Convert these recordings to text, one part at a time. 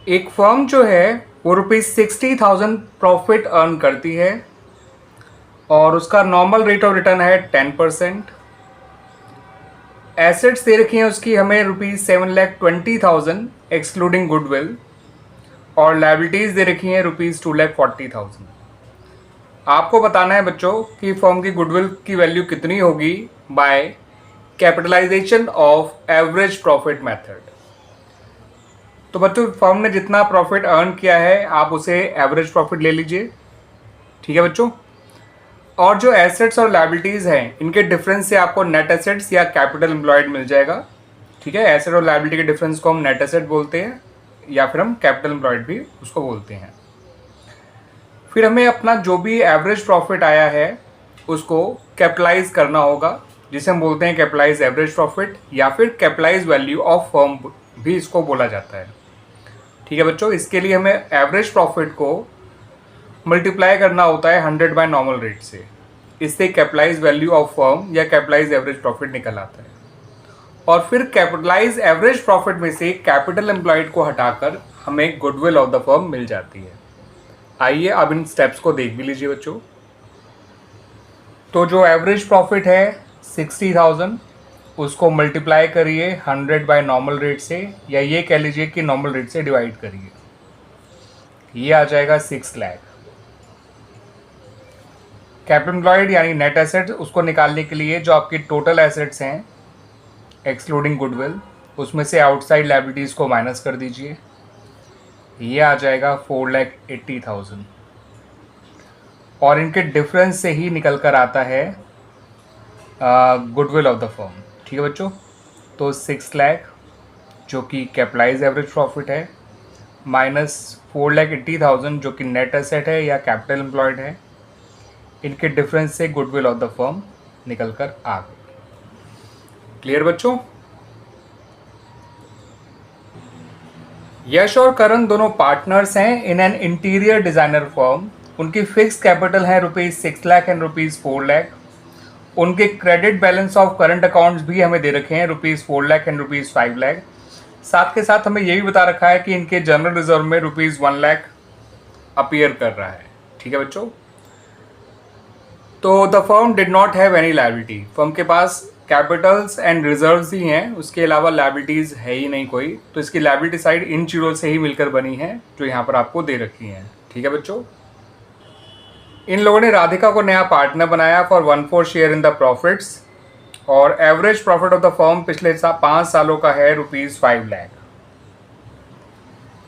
एक फर्म जो है वो ₹60,000 प्रॉफिट अर्न करती है और उसका नॉर्मल रेट ऑफ रिटर्न है 10%। एसेट्स दे रखी हैं उसकी हमें ₹7,20,000 एक्सक्लूडिंग गुडविल, और लाइबिलिटीज़ दे रखी हैं ₹2,40,000। आपको बताना है बच्चों कि फर्म की गुडविल की वैल्यू कितनी होगी by capitalisation of average profit method. तो बच्चों फर्म ने जितना प्रॉफिट अर्न किया है आप उसे एवरेज प्रॉफिट ले लीजिए, ठीक है बच्चों। और जो एसेट्स और लाइबिलिटीज़ हैं इनके डिफरेंस से आपको नेट एसेट्स या कैपिटल एम्प्लॉयड मिल जाएगा, ठीक है। एसेट और लाइबिलिटी के डिफरेंस को हम नेट एसेट बोलते हैं या फिर हम कैपिटल एम्प्लॉयड भी उसको बोलते हैं। फिर हमें अपना जो भी एवरेज प्रॉफिट आया है उसको कैपिटलाइज करना होगा, जिसे हम बोलते हैं कैपिटलाइज एवरेज प्रॉफिट या फिर कैपिटलाइज वैल्यू ऑफ फर्म भी इसको बोला जाता है, ठीक है बच्चों। इसके लिए हमें एवरेज प्रॉफिट को मल्टीप्लाई करना होता है 100 बाय नॉर्मल रेट से। इससे कैपिटलाइज वैल्यू ऑफ फर्म या कैपिटलाइज एवरेज प्रॉफिट निकल आता है। और फिर कैपिटलाइज एवरेज प्रॉफिट में से कैपिटल एम्प्लॉयड को हटाकर हमें गुडविल ऑफ द फर्म मिल जाती है। आइए अब इन स्टेप्स को देख भी लीजिए बच्चों। तो जो एवरेज प्रॉफिट है 60,000, उसको मल्टीप्लाई करिए 100 बाय नॉर्मल रेट से, या ये कह लीजिए कि नॉर्मल रेट से डिवाइड करिए, ये आ जाएगा 6 लाख। कैपिटल एम्प्लॉयड यानी नेट एसेट्स उसको निकालने के लिए जो आपकी टोटल एसेट्स हैं एक्सक्लूडिंग गुडविल, उसमें से आउटसाइड लायबिलिटीज़ को माइनस कर दीजिए, ये आ जाएगा 4,80,000। और इनके डिफरेंस से ही निकल कर आता है गुडविल ऑफ द फर्म, ठीक है बच्चों। तो 6 लाख जो कि कैपिटलाइज एवरेज प्रॉफिट है माइनस 4,80,000 जो कि नेट एसेट है या कैपिटल एम्प्लॉयड है, इनके डिफरेंस से गुडविल ऑफ द फर्म निकल कर आ गई। क्लियर बच्चों। यश और करण दोनों पार्टनर्स हैं in an interior designer firm. उनकी फिक्स कैपिटल है ₹6 लाख एंड ₹4 लाख। उनके credit balance of current accounts भी हमें दे रखे हैं ₹4 लाख एंड ₹5 लाख। साथ के साथ हमें ये भी बता रखा है कि इनके जनरल रिजर्व में ₹1 लाख अपीयर कर रहा है, ठीक है बच्चों। तो the firm did not have any liability. Firm के पास कैपिटल्स एंड रिजर्व्स ही हैं, उसके अलावा लायबिलिटीज़ है ही नहीं कोई। तो इसकी लायबिलिटी साइड इन चीज़ों से ही मिलकर बनी है जो यहाँ पर आपको दे रखी हैं, ठीक है बच्चों। इन लोगों ने राधिका को नया पार्टनर बनाया for 1/4 share in the profits, और average profit of the firm पिछले 5 सालों का है ₹5 लाख।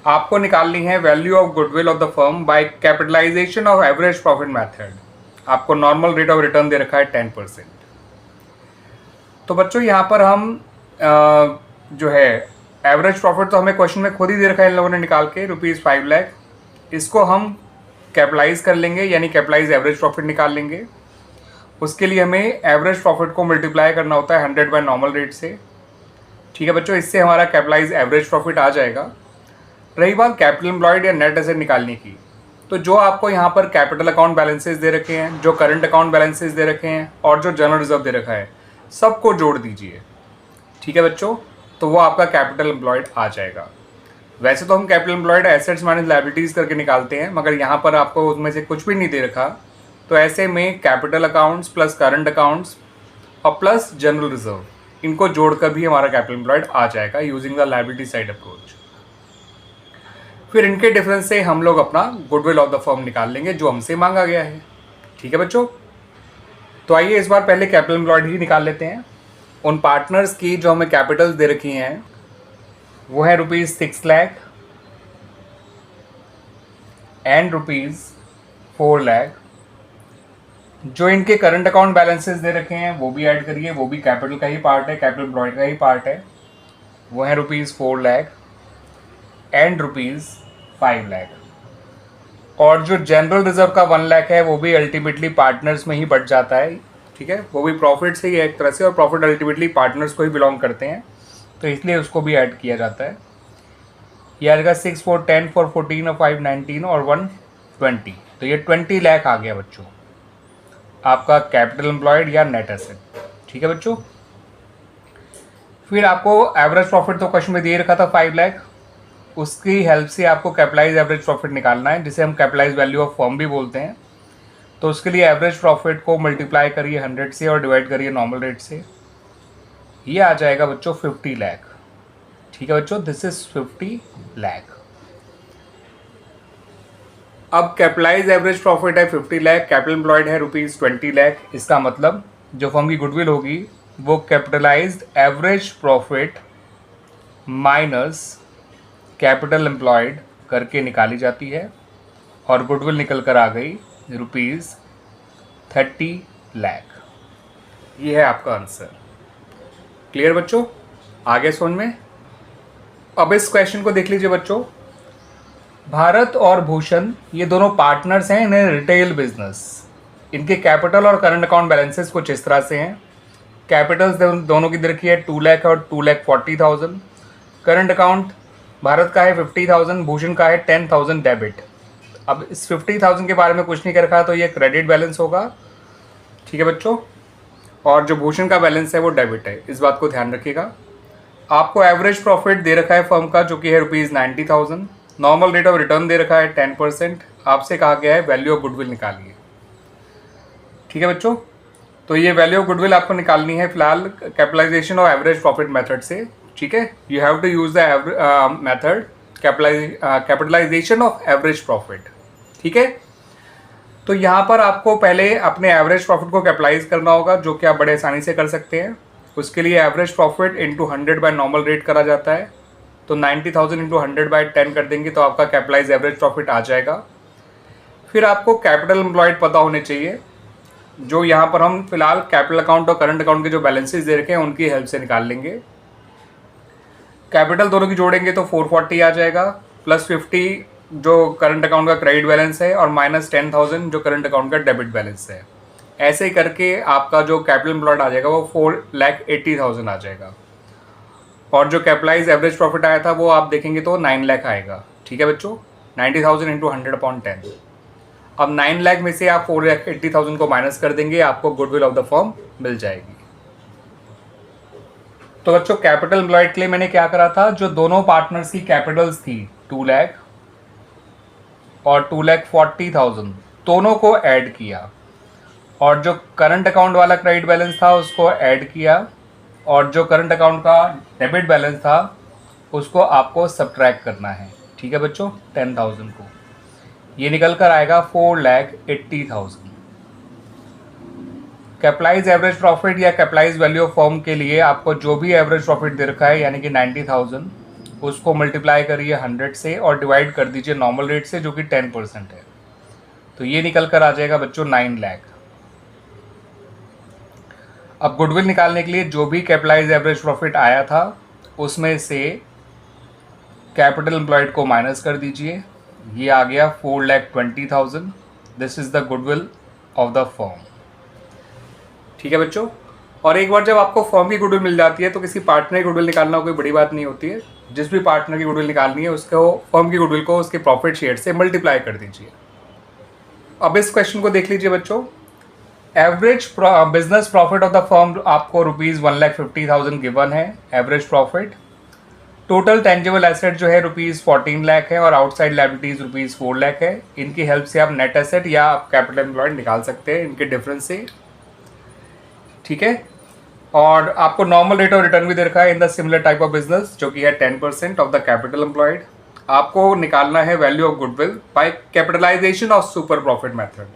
आपको निकालनी है value of goodwill of the firm by capitalisation of average profit method. आपको नॉर्मल रेट ऑफ रिटर्न दे रखा है 10%। तो बच्चों यहाँ पर हम जो है एवरेज प्रॉफिट तो हमें क्वेश्चन में खुद ही दे रखा है इन लोगों ने निकाल के ₹5 लाख। इसको हम कैपिटलाइज कर लेंगे यानी कैपिटलाइज एवरेज प्रॉफिट निकाल लेंगे। उसके लिए हमें एवरेज प्रॉफिट को मल्टीप्लाई करना होता है 100 बाय नॉर्मल रेट से, ठीक है बच्चों। इससे हमारा कैपिटलाइज एवरेज प्रॉफिट आ जाएगा। रही बात कैपिटल एम्प्लॉयड या नेट एसेट निकालने की, तो जो आपको यहाँ पर कैपिटल अकाउंट बैलेंसेस दे रखे हैं, जो करंट अकाउंट बैलेंसेस दे रखे हैं और जो जनरल रिजर्व दे रखा है, सबको जोड़ दीजिए, ठीक है बच्चों। तो वो आपका कैपिटल एम्प्लॉयड आ जाएगा। वैसे तो हम capital employed assets minus liabilities करके निकालते हैं, मगर यहाँ पर आपको उसमें से कुछ भी नहीं दे रखा, तो ऐसे में capital accounts plus current accounts और प्लस जनरल रिजर्व, इनको जोड़कर भी हमारा कैपिटल एम्प्लॉयड आ जाएगा using the liability side approach. फिर इनके डिफरेंस से हम लोग अपना गुडविल ऑफ द फर्म निकाल लेंगे जो हमसे मांगा गया है, ठीक है बच्चों। तो आइए इस बार पहले कैपिटल एम्प्लॉयड ही निकाल लेते हैं। उन पार्टनर्स की जो हमें कैपिटल्स दे रखी हैं वो है ₹6 लाख एंड ₹4 लाख। जो इनके करंट अकाउंट बैलेंसेस दे रखे हैं वो भी ऐड करिए, वो भी कैपिटल का ही पार्ट है, कैपिटल एम्प्लॉयड का ही पार्ट है। वो है ₹4 लाख एंड ₹5 लाख। और जो जनरल रिजर्व का 1 लाख है वो भी अल्टीमेटली पार्टनर्स में ही बट जाता है, ठीक है। वो भी प्रॉफिट से ही है एक तरह से, और प्रॉफिट अल्टीमेटली पार्टनर्स को ही बिलोंग करते हैं, तो इसलिए उसको भी ऐड किया जाता है। ये आएगा 6, 4, 10, 4, 14 और 5, 19 और 1, 20। तो ये 20 लाख आ गया बच्चों आपका कैपिटल एम्प्लॉयड या नेट एसेट, ठीक है बच्चों। फिर आपको एवरेज प्रॉफिट तो क्वेश्चन में दिए रखा था 5 लाख, उसकी हेल्प से आपको कैपिटलाइज एवरेज प्रॉफिट निकालना है, जिसे हम कैपिटलाइज वैल्यू ऑफ फर्म भी बोलते हैं। तो उसके लिए एवरेज प्रॉफिट को मल्टीप्लाई करिए 100 से और डिवाइड करिए नॉर्मल रेट से। ये आ जाएगा बच्चों 50 लाख। ठीक है बच्चों, दिस इज 50 लाख। अब कैपिटलाइज एवरेज प्रॉफिट है 50 लाख, कैपिटल एम्प्लॉयड है रुपीज़ 20 लाख। इसका मतलब जो फर्म की गुडविल होगी वो capitalised average profit minus capital employed करके निकाली जाती है और गुडविल निकल कर आ गई रुपीज़ 30 लाख। ये है आपका आंसर। क्लियर बच्चों, आगे समझ में। अब इस क्वेश्चन को देख लीजिए बच्चों। भारत और भूषण ये दोनों पार्टनर्स हैं इन रिटेल बिजनेस। इनके कैपिटल और करंट अकाउंट बैलेंसेस कुछ इस तरह से हैं। कैपिटल्स दोनों की दर की है 2 लाख और 2,40,000। करंट अकाउंट भारत का है 50,000, भूषण का है 10,000 डेबिट। अब इस 50,000 के बारे में कुछ नहीं कर रखा तो ये क्रेडिट बैलेंस होगा। ठीक है बच्चों, और जो भूषण का बैलेंस है वो डेबिट है, इस बात को ध्यान रखिएगा। आपको एवरेज प्रॉफिट दे रखा है फर्म का जो कि है rupees 90,000। Normal rate of return दे रखा है 10%। आपसे कहा गया है वैल्यू ऑफ गुडविल निकालिए। ठीक है बच्चों, तो ये वैल्यू ऑफ गुडविल आपको निकालनी है फिलहाल कैपिटलाइजेशन और एवरेज प्रॉफिट मेथड से। ठीक है, you have to use the method capitalisation of average profit. ठीक है, तो यहाँ पर आपको पहले अपने एवरेज प्रॉफिट को कैपिटलाइज करना होगा, जो कि आप बड़े आसानी से कर सकते हैं। उसके लिए average profit into 100 by normal rate करा जाता है। तो 90,000 इंटू 100 बाय 10 कर देंगे तो आपका कैपिटलाइज एवरेज प्रॉफिट आ जाएगा। फिर आपको कैपिटल एम्प्लॉयड पता होने चाहिए, जो यहाँ पर हम फिलहाल कैपिटल अकाउंट और करंट अकाउंट के जो बैलेंसेस दे रखे हैं उनकी हेल्प से निकाल लेंगे। कैपिटल दोनों की जोड़ेंगे तो 440 आ जाएगा, प्लस 50 जो करंट अकाउंट का क्रेडिट बैलेंस है और माइनस 10,000 जो करंट अकाउंट का डेबिट बैलेंस है। ऐसे ही करके आपका जो कैपिटल एम्प्लॉयड आ जाएगा वो 4,80,000 आ जाएगा। और जो कैपिटलाइज एवरेज प्रॉफिट आया था वो आप देखेंगे तो 9 लाख आएगा। ठीक है बच्चों, 90,000 इंटू 100/10। अब 9 लाख में से आप 4,80,000 को माइनस कर देंगे, आपको गुडविल ऑफ द फर्म मिल जाएगी। तो बच्चों कैपिटल एम्प्लॉयड के लिए मैंने क्या करा था, जो दोनों पार्टनर्स की कैपिटल्स थी 2 लाख और 2,40,000 दोनों को ऐड किया, और जो करंट अकाउंट वाला क्रेडिट बैलेंस था उसको ऐड किया, और जो करंट अकाउंट का डेबिट बैलेंस था उसको आपको सब्ट्रैक्ट करना है। ठीक है बच्चों, 10,000 को ये निकल कर आएगा 4,80,000। कैपिटलाइज एवरेज प्रॉफिट या कैपिटलाइज वैल्यू ऑफ फर्म के लिए आपको जो भी एवरेज प्रॉफिट दे रखा है यानी कि 90,000, उसको मल्टीप्लाई करिए 100 से और डिवाइड कर दीजिए नॉर्मल रेट से जो कि 10% है। तो ये निकल कर आ जाएगा बच्चों 9 लाख। अब गुडविल निकालने के लिए जो भी कैपिटलाइज एवरेज प्रॉफिट आया था उसमें से कैपिटल एम्प्लॉयड को माइनस कर दीजिए। ये आ गया 4,20,000। This is the goodwill of the firm. ठीक है बच्चों, और एक बार जब आपको फर्म की गुडविल मिल जाती है तो किसी पार्टनर की गुडविल निकालना कोई बड़ी बात नहीं होती है। जिस भी पार्टनर की गुडविल निकालनी है उसको फर्म की गुडविल को उसके प्रॉफिट शेयर से मल्टीप्लाई कर दीजिए। अब इस क्वेश्चन को देख लीजिए बच्चों। Average business profit of the firm आपको रुपीज़ 1,50,000 गिवन है average profit. Total tangible asset जो है रुपीज़ 14 लाख है और आउटसाइड लायबिलिटीज़ रुपीज़ 4 लाख है। इनकी हेल्प से आप नेट एसेट या कैपिटल एम्प्लॉयड निकाल सकते हैं इनके डिफरेंस से। ठीक है, और आपको नॉर्मल रेट ऑफ रिटर्न भी दे रखा है इन the similar type of business जो कि है 10% ऑफ द कैपिटल एम्प्लॉयड। आपको निकालना है value of goodwill by capitalisation of super profit method.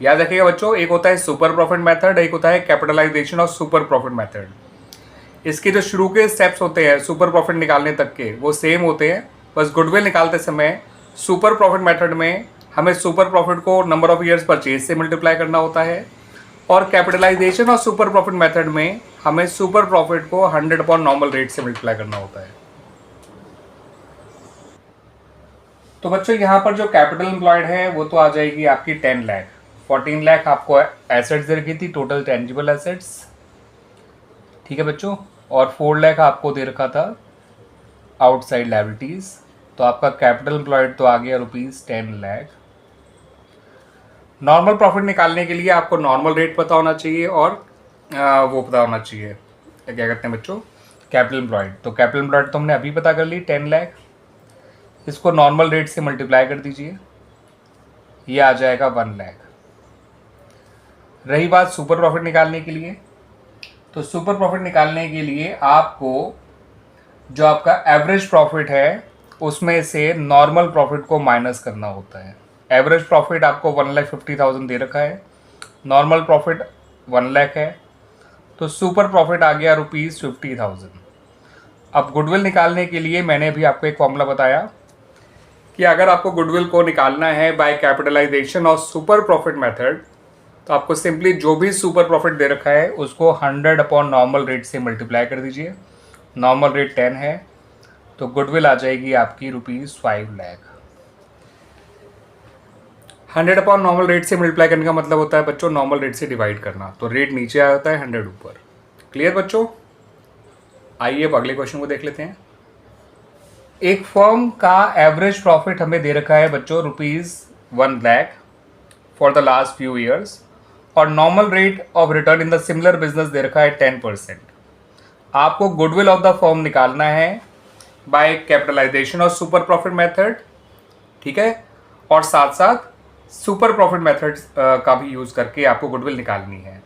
याद रखिएगा बच्चों, एक होता है सुपर प्रॉफिट मेथड, एक होता है capitalisation of super profit method. इसके जो शुरू के स्टेप्स होते हैं सुपर प्रॉफिट निकालने तक के वो सेम होते हैं, बस गुडविल निकालते समय सुपर प्रॉफिट मेथड में हमें सुपर प्रॉफिट को नंबर ऑफ ईयर्स परचेज से मल्टीप्लाई करना होता है, और capitalisation of super profit method में हमें सुपर प्रॉफिट को 100 नॉर्मल रेट से मल्टीप्लाई करना होता है। तो बच्चों यहाँ पर जो कैपिटल एम्प्लॉयड है वो तो आ जाएगी आपकी 10 लाख। 14 लाख आपको एसेट्स दे रखी थी, टोटल टेंजिबल एसेट्स। ठीक है बच्चों, और 4 लाख आपको दे रखा था आउटसाइड लायबिलिटीज़। तो आपका कैपिटल एम्प्लॉयड तो आ गया रुपीज़ 10 लाख। नॉर्मल प्रॉफिट निकालने के लिए आपको नॉर्मल रेट पता होना चाहिए और वो पता होना चाहिए क्या कहते हैं बच्चों, कैपिटल एम्प्लॉयड। तो कैपिटल एम्प्लॉयड तो हमने अभी पता कर ली 10 लाख। इसको नॉर्मल रेट से मल्टीप्लाई कर दीजिए, ये आ जाएगा 1 लाख। रही बात सुपर प्रॉफिट निकालने के लिए, तो सुपर प्रॉफिट निकालने के लिए आपको जो आपका एवरेज प्रॉफिट है उसमें से नॉर्मल प्रॉफिट को माइनस करना होता है। एवरेज प्रॉफिट आपको 1,50,000 दे रखा है, नॉर्मल प्रॉफिट 1 लाख है, तो सुपर प्रॉफिट आ गया ₹50,000। अब गुडविल निकालने के लिए मैंने अभी आपको एक फॉर्मूला बताया कि अगर आपको गुडविल को निकालना है बाय कैपिटलाइजेशन और सुपर प्रॉफिट मेथड, तो आपको सिंपली जो भी सुपर प्रॉफिट दे रखा है उसको 100 अपॉन नॉर्मल रेट से मल्टीप्लाई कर दीजिए। नॉर्मल रेट 10 है, तो गुडविल आ जाएगी आपकी ₹5 लाख। 100 अपॉन नॉर्मल रेट से मल्टीप्लाई करने का मतलब होता है बच्चों नॉर्मल रेट से डिवाइड करना, तो रेट नीचे आ जाता है 100 ऊपर। क्लियर बच्चों? आइए अब अगले क्वेश्चन को देख लेते हैं। एक फर्म का एवरेज प्रॉफिट हमें दे रखा है बच्चों ₹1 lakh for the last few years, और normal rate of return in the similar business दे रखा है 10%। आपको गुडविल ऑफ द फर्म निकालना है बाय कैपिटलाइजेशन और सुपर प्रॉफिट मेथड, ठीक है, और साथ साथ सुपर प्रॉफिट मेथड का भी यूज़ करके आपको गुडविल निकालनी है।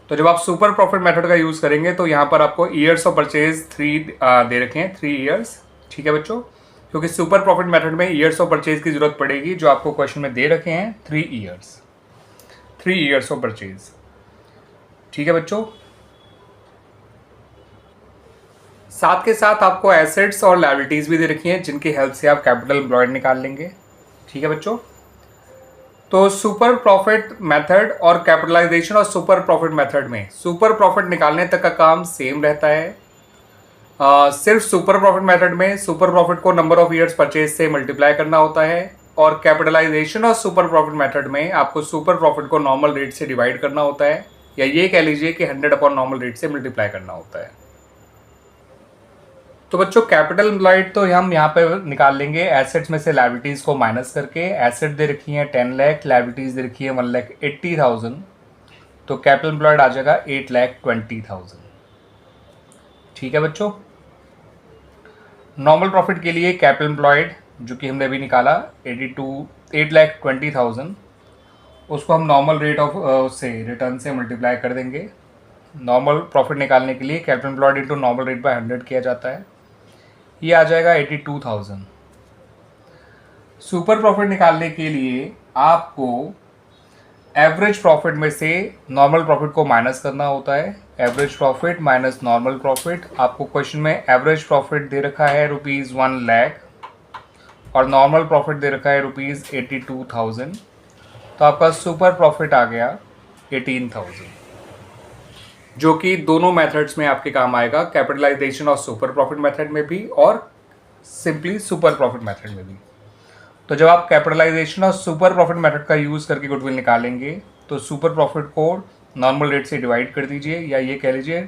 तो जब आप सुपर प्रॉफिट मेथड का यूज़ करेंगे तो यहाँ पर आपको ईयर्स ऑफ परचेज 3 दे रखे हैं, 3 ईयर्स, ठीक है बच्चों, क्योंकि सुपर प्रॉफिट मेथड में ईयर्स ऑफ परचेज की जरूरत पड़ेगी, जो आपको क्वेश्चन में दे रखे हैं 3 ईयर्स ऑफ परचेज, ठीक है बच्चों। साथ के साथ आपको एसेट्स और लायबिलिटीज़ भी दे रखी हैं जिनकी हेल्प से आप कैपिटल एम्प्लॉयड निकाल लेंगे, ठीक है बच्चों। तो सुपर प्रॉफिट मेथड और कैपिटलाइजेशन और सुपर प्रॉफिट मेथड में सुपर प्रॉफिट निकालने तक का काम सेम रहता है। सिर्फ सुपर प्रॉफिट मेथड में सुपर प्रॉफिट को नंबर ऑफ ईयर्स परचेज से मल्टीप्लाई करना होता है, और कैपिटलाइजेशन और सुपर प्रॉफिट मेथड में आपको सुपर प्रॉफिट को नॉर्मल रेट से डिवाइड करना होता है, या ये कह लीजिए कि 100 अपॉन नॉर्मल रेट से मल्टीप्लाई करना होता है। तो बच्चों कैपिटल एम्प्लॉयड तो हम यहाँ पे निकाल लेंगे एसेट्स में से लायबिलिटीज़ को माइनस करके। एसेट दे रखी है 10 लाख, लायबिलिटीज़ दे रखी है 1,80,000, तो कैपिटल एम्प्लॉयड आ जाएगा 8,20,000, ठीक है बच्चों। नॉर्मल प्रॉफिट के लिए कैपिटल एम्प्लॉयड जो कि हमने अभी निकाला 8,20,000, उसको हम नॉर्मल रेट ऑफ से रिटर्न से मल्टीप्लाई कर देंगे। नॉर्मल प्रॉफिट निकालने के लिए capital employed into normal rate by 100 किया जाता है, ये आ जाएगा 82,000। सुपर प्रॉफिट निकालने के लिए आपको एवरेज प्रॉफिट में से नॉर्मल प्रॉफिट को माइनस करना होता है। Average profit minus normal profit, आपको क्वेश्चन में एवरेज प्रॉफिट दे रखा है ₹1 लाख और नॉर्मल प्रॉफिट दे रखा है ₹82,000, तो आपका सुपर प्रॉफिट आ गया 18,000, जो कि दोनों मेथड्स में आपके काम आएगा, कैपिटलाइजेशन और सुपर प्रॉफिट मेथड में भी और सिंपली सुपर प्रॉफिट मेथड में भी। तो जब आप कैपिटलाइजेशन और सुपर प्रॉफिट मेथड का यूज़ करके गुडविल निकालेंगे तो सुपर प्रॉफिट को नॉर्मल रेट से डिवाइड कर दीजिए, या ये कह लीजिए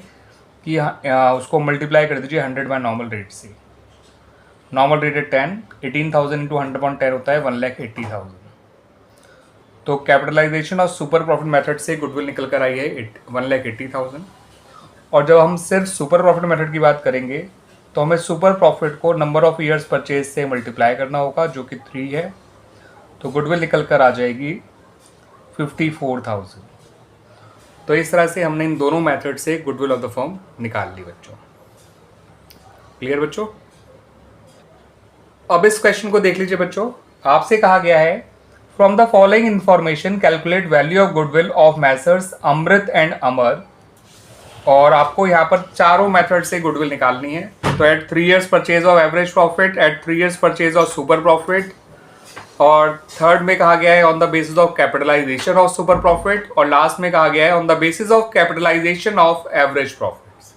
कि उसको मल्टीप्लाई कर दीजिए 100 बाय नॉर्मल रेट से। नॉर्मल रेट है 10, 18,000 इंटू 100/10 होता है 1,80,000। तो कैपिटलाइजेशन और सुपर प्रॉफिट मेथड से गुडविल निकल कर आई है 1,80,000। और जब हम सिर्फ सुपर प्रॉफिट मेथड की बात करेंगे तो हमें सुपर प्रॉफिट को नंबर ऑफ ईयर्स परचेज से मल्टीप्लाई करना होगा, जो कि 3 है, तो गुडविल निकल कर आ जाएगी 54,000। तो इस तरह से हमने इन दोनों मेथड से गुडविल ऑफ द फर्म निकाल ली बच्चों। क्लियर बच्चों? अब इस क्वेश्चन को देख लीजिए बच्चों, आपसे कहा गया है from the following information calculate value of goodwill of messrs Amrit and Amar, और आपको यहाँ पर चारों मेथड से गुडविल निकालनी है। तो at 3 years purchase of average profit, at 3 years purchase of super profit, और थर्ड में कहा गया है on the basis of capitalisation of super profit, और लास्ट में कहा गया है on the basis of capitalisation of average profits.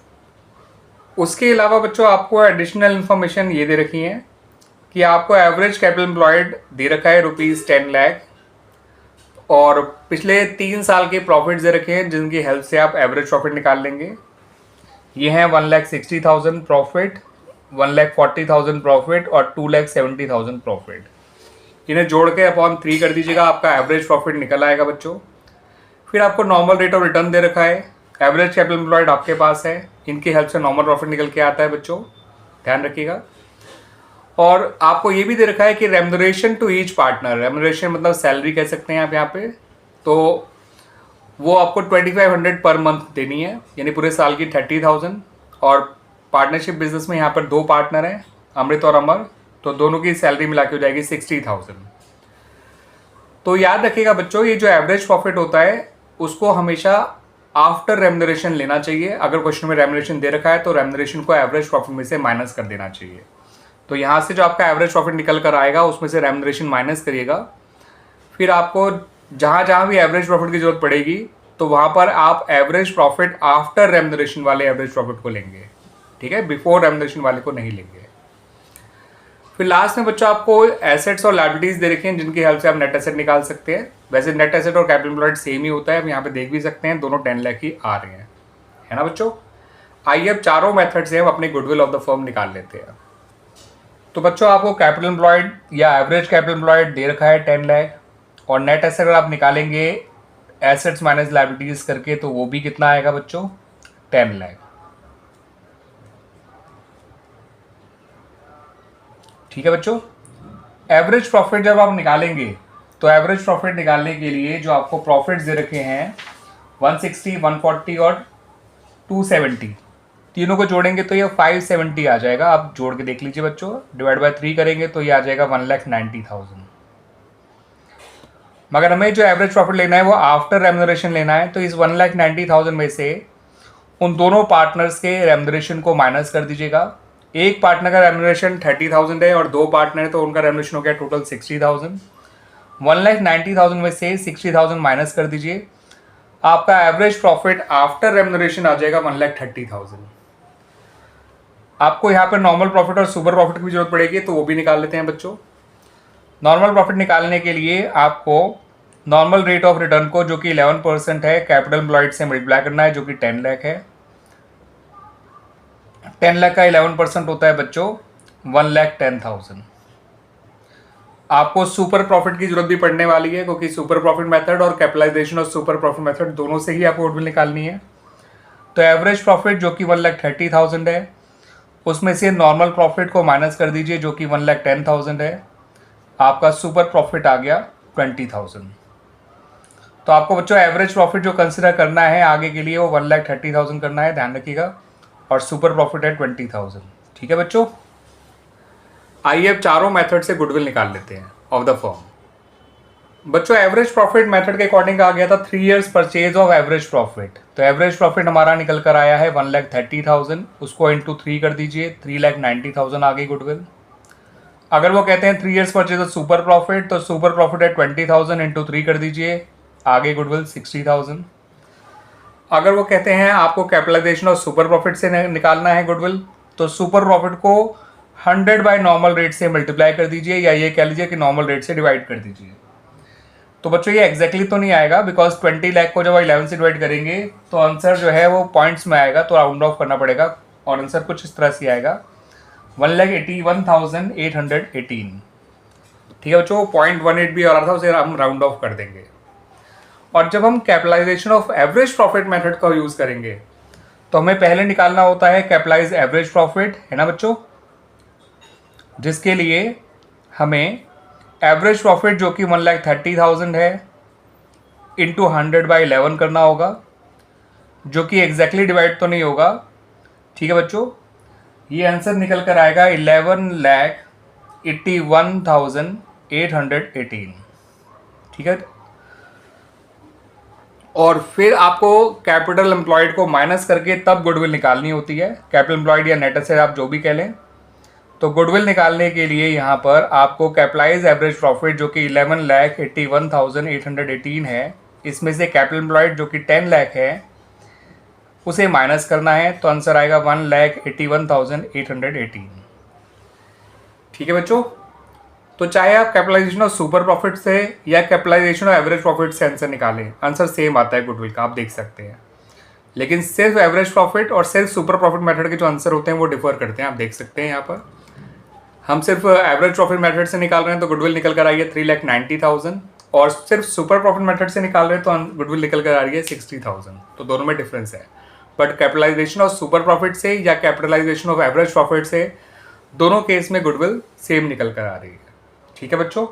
उसके अलावा बच्चों आपको एडिशनल इन्फॉर्मेशन ये दे रखी है कि आपको एवरेज कैपिटल एम्प्लॉयड दे रखा है ₹10 लाख, और पिछले 3 साल के प्रॉफिट्स दे रखे हैं जिनकी हेल्प से आप एवरेज प्रॉफिट निकाल लेंगे। ये हैं 1,60,000 प्रॉफिट, 1,40,000 प्रॉफिट और 2,70,000 प्रॉफिट। इन्हें जोड़ के अपॉन 3 कर दीजिएगा, आपका एवरेज प्रॉफिट निकल आएगा बच्चों। फिर आपको नॉर्मल रेट ऑफ रिटर्न दे रखा है, एवरेज कैपिटल एम्प्लॉयड आपके पास है, इनकी हेल्प से नॉर्मल प्रॉफिट निकल के आता है बच्चों, ध्यान रखिएगा। और आपको ये भी दे रखा है कि remuneration to each partner, remuneration मतलब सैलरी कह सकते हैं आप यहाँ पे, तो वो आपको 2500 पर मंथ देनी है, यानी पूरे साल की 30,000। और पार्टनरशिप बिजनेस में यहाँ पर 2 पार्टनर हैं, अमृत और अमर, तो दोनों की सैलरी मिला के हो जाएगी 60,000। तो याद रखिएगा बच्चों, ये जो एवरेज प्रॉफिट होता है उसको हमेशा आफ्टर रेम्यूनरेशन लेना चाहिए। अगर क्वेश्चन में रेम्यूनरेशन दे रखा है तो रेम्यूनरेशन को एवरेज प्रॉफिट में से माइनस कर देना चाहिए। तो यहाँ से जो आपका एवरेज प्रॉफिट निकल कर आएगा उसमें से रेम्यूनरेशन माइनस करिएगा, फिर आपको जहाँ जहाँ भी एवरेज प्रॉफिट की जरूरत पड़ेगी तो वहाँ पर आप एवरेज प्रॉफिट आफ्टर रेम्यूनरेशन वाले एवरेज प्रॉफिट को लेंगे, ठीक है, बिफोर रेम्यूनरेशन वाले को नहीं लेंगे। फिर लास्ट में बच्चों आपको एसेट्स और लायबिलिटीज दे रखे हैं जिनकी हेल्प से आप नेट एसेट निकाल सकते हैं। वैसे नेट एसेट और कैपिटल एम्प्लॉयड सेम ही होता है, आप यहाँ पे देख भी सकते हैं, दोनों 10 लाख ही आ रहे हैं, है ना बच्चों। आइए अब चारों मेथड से हम अपने गुडविल ऑफ द फर्म निकाल लेते हैं। तो बच्चों आपको कैपिटल एम्प्लॉयड या एवरेज कैपिटल एम्प्लॉयड दे रखा है 10 लाख, और नेट एसेट अगर आप निकालेंगे एसेट्स माइनस लायबिलिटीज करके तो वो भी कितना आएगा बच्चों, 10 लाख। ठीक है बच्चों। एवरेज प्रॉफिट जब आप निकालेंगे तो एवरेज प्रॉफिट निकालने के लिए जो आपको प्रॉफिट्स दे रखे हैं 160, 140 और 270, तीनों को जोड़ेंगे तो ये 570 आ जाएगा। आप जोड़ के देख लीजिए बच्चों, डिवाइड बाय 3 करेंगे तो ये आ जाएगा 1,90,000। मगर हमें जो एवरेज प्रॉफिट लेना है वो आफ्टर रेम्यूनरेशन लेना है, तो इस 1,90,000 में से उन दोनों पार्टनर्स के रेम्यूनरेशन को माइनस कर दीजिएगा। एक पार्टनर का रेम्यूनरेशन 30,000 है और 2 पार्टनर है तो उनका रेम्यूनरेशन हो गया टोटल 60,000। 1,90,000 में से 60,000 माइनस कर दीजिए, आपका एवरेज प्रॉफिट आफ्टर रेम्यूनरेशन आ जाएगा 1,30,000। आपको यहाँ पर नॉर्मल प्रॉफिट और सुपर प्रॉफिट की भी जरूरत पड़ेगी तो वो भी निकाल लेते हैं बच्चों। नॉर्मल प्रॉफिट निकालने के लिए आपको नॉर्मल रेट ऑफ रिटर्न को जो कि 11% है कैपिटल एम्प्लॉयड से मल्टीप्लाई करना है, जो कि 10 लाख है। 10 लाख का 11% होता है बच्चों 1,10,000। आपको सुपर प्रॉफिट की जरूरत भी पड़ने वाली है क्योंकि सुपर प्रॉफिट मेथड और कैपिटलाइजेशन और सुपर प्रॉफिट मेथड दोनों से ही आपको गुडविल निकालनी है। तो एवरेज प्रॉफिट जो कि 1,30,000 है, उसमें से नॉर्मल प्रॉफिट को माइनस कर दीजिए जो कि 1,10,000 है, आपका सुपर प्रॉफिट आ गया 20,000। तो आपको बच्चों एवरेज प्रॉफिट जो कंसिडर करना है आगे के लिए वो 1,30,000 करना है, ध्यान रखिएगा, और सुपर प्रॉफिट है 20,000। ठीक है बच्चों। आइए अब चारों मेथड से गुडविल निकाल लेते हैं ऑफ द फर्म। बच्चों एवरेज प्रॉफिट मेथड के अकॉर्डिंग आ गया था 3 years purchase of average profit. तो एवरेज प्रॉफिट हमारा निकल कर आया है 1,30,000, उसको इंटू 3 कर दीजिए, 3,90,000 आ गई गुडविल। अगर वो कहते हैं 3 years purchase of super profit, तो सुपर प्रॉफिट है 20,000 इंटू 3 कर दीजिए, आगे गुडविल 60,000। अगर वो कहते हैं आपको कैपिटलाइजेशन और सुपर प्रॉफिट से निकालना है गुडविल, तो सुपर प्रॉफिट को 100 बाय नॉर्मल रेट से मल्टीप्लाई कर दीजिए, या ये कह लीजिए कि नॉर्मल रेट से डिवाइड कर दीजिए। तो बच्चों ये एग्जैक्टली तो नहीं आएगा बिकॉज 20 लाख को जब 11 से डिवाइड करेंगे तो आंसर जो है वो पॉइंट्स में आएगा, तो राउंड ऑफ करना पड़ेगा और आंसर कुछ इस तरह से आएगा 1,81,818। ठीक है बच्चों, 0.18 भी आ रहा था, उसे हम राउंड ऑफ कर देंगे। और जब हम capitalisation of average profit method का यूज करेंगे तो हमें पहले निकालना होता है कैपिटलाइज एवरेज प्रॉफिट, है ना बच्चों, जिसके लिए हमें एवरेज प्रॉफिट जो कि 1,30,000 है इंटू 100/11 करना होगा, जो कि एग्जैक्टली डिवाइड तो नहीं होगा। ठीक है बच्चों, ये आंसर निकल कर आएगा 11,81,818। ठीक है, और फिर आपको कैपिटल एम्प्लॉयड को माइनस करके तब गुडविल निकालनी होती है, कैपिटल एम्प्लॉयड या नेट एसेट आप जो भी कह लें। तो गुडविल निकालने के लिए यहाँ पर आपको कैपिटलाइज एवरेज प्रॉफिट जो कि 11,81,818 है, इसमें से कैपिटल एम्प्लॉयड जो कि 10 लाख है उसे माइनस करना है, तो आंसर आएगा 1,81,818। ठीक है बच्चों, तो चाहे आप कैपिटलाइजेशन ऑफ सुपर प्रॉफिट से या कैपिटलाइजेशन ऑफ एवरेज प्रॉफिट से आंसर निकालें, आंसर सेम आता है गुडविल का, आप देख सकते हैं। लेकिन सिर्फ एवरेज प्रॉफिट और सिर्फ सुपर प्रॉफिट मेथड के जो आंसर होते हैं वो डिफर करते हैं, आप देख सकते हैं। यहाँ पर हम सिर्फ एवरेज प्रॉफिट मेथड से निकाल रहे हैं तो गुडविल निकल कर आई है 3,90,000, और सिर्फ सुपर प्रॉफिट मेथड से निकाल रहे हैं तो गुडविल निकल कर आ रही है 60,000। तो दोनों में डिफरेंस है, but capitalisation of super profit से या कैपिटलाइजेशन ऑफ एवरेज प्रॉफिट से दोनों केस में गुडविल सेम निकल कर आ रही है। ठीक है बच्चों,